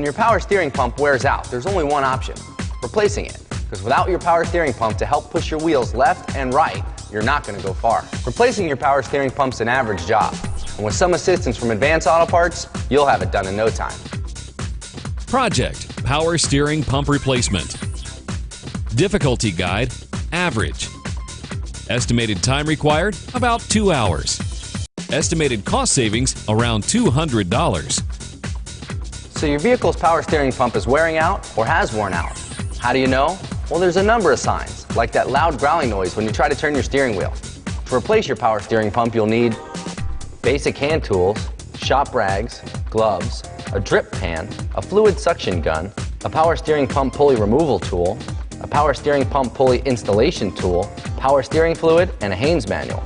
When your power steering pump wears out, there's only one option: replacing it. Because without your power steering pump to help push your wheels left and right, you're not going to go far. Replacing your power steering pump's an average job, and with some assistance from Advanced Auto Parts, you'll have it done in no time. Project: Power Steering Pump Replacement. Difficulty guide: average. Estimated time required: about 2 hours. Estimated cost savings: around $200. So your vehicle's power steering pump is wearing out or has worn out. How do you know? Well, there's a number of signs, like that loud growling noise when you try to turn your steering wheel. To replace your power steering pump, you'll need basic hand tools, shop rags, gloves, a drip pan, a fluid suction gun, a power steering pump pulley removal tool, a power steering pump pulley installation tool, power steering fluid, and a Haynes manual.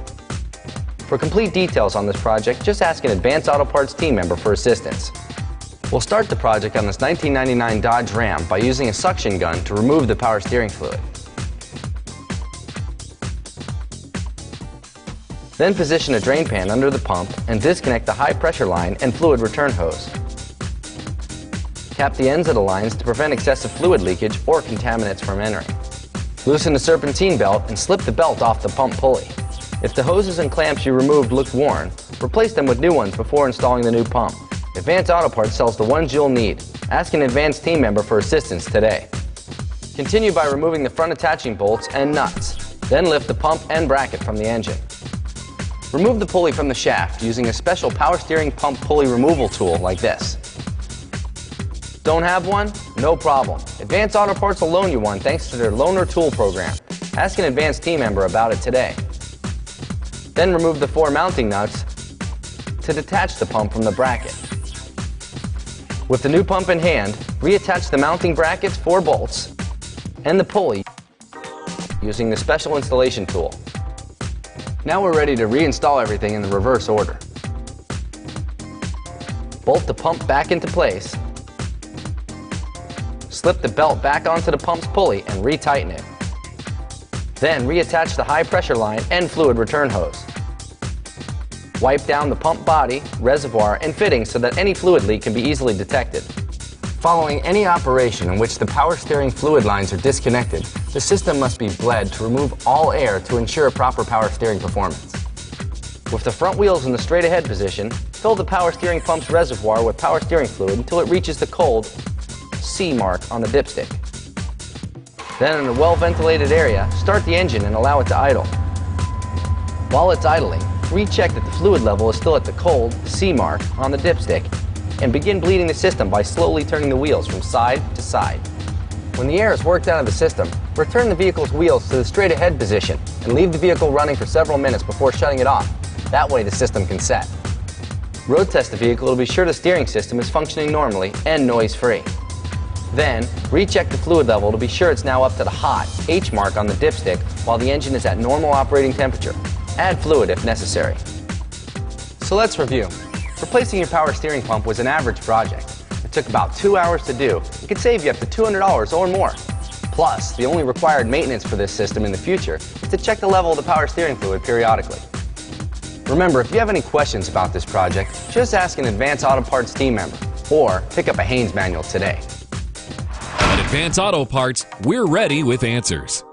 For complete details on this project, just ask an Advanced Auto Parts team member for assistance. We'll start the project on this 1999 Dodge Ram by using a suction gun to remove the power steering fluid. Then position a drain pan under the pump and disconnect the high pressure line and fluid return hose. Cap the ends of the lines to prevent excessive fluid leakage or contaminants from entering. Loosen the serpentine belt and slip the belt off the pump pulley. If the hoses and clamps you removed look worn, replace them with new ones before installing the new pump. Advanced Auto Parts sells the ones you'll need. Ask an Advanced team member for assistance today. Continue by removing the front attaching bolts and nuts. Then lift the pump and bracket from the engine. Remove the pulley from the shaft using a special power steering pump pulley removal tool like this. Don't have one? No problem. Advanced Auto Parts will loan you one thanks to their loaner tool program. Ask an Advanced team member about it today. Then remove the 4 mounting nuts to detach the pump from the bracket. With the new pump in hand, reattach the mounting brackets, 4 bolts, and the pulley using the special installation tool. Now we're ready to reinstall everything in the reverse order. Bolt the pump back into place. Slip the belt back onto the pump's pulley and retighten it. Then reattach the high pressure line and fluid return hose. Wipe down the pump body, reservoir, and fittings so that any fluid leak can be easily detected. Following any operation in which the power steering fluid lines are disconnected, the system must be bled to remove all air to ensure proper power steering performance. With the front wheels in the straight ahead position, fill the power steering pump's reservoir with power steering fluid until it reaches the cold C mark on the dipstick. Then in a well-ventilated area, start the engine and allow it to idle. While it's idling, recheck that the fluid level is still at the cold C mark on the dipstick and begin bleeding the system by slowly turning the wheels from side to side. When the air is worked out of the system, return the vehicle's wheels to the straight ahead position and leave the vehicle running for several minutes before shutting it off. That way the system can set. Road test the vehicle to be sure the steering system is functioning normally and noise-free. Then, recheck the fluid level to be sure it's now up to the hot H mark on the dipstick while the engine is at normal operating temperature. Add fluid if necessary. So let's review. Replacing your power steering pump was an average project. It took about 2 hours to do. It could save you up to $200 or more. Plus, the only required maintenance for this system in the future is to check the level of the power steering fluid periodically. Remember, if you have any questions about this project, just ask an Advanced Auto Parts team member or pick up a Haynes manual today. At Advanced Auto Parts, we're ready with answers.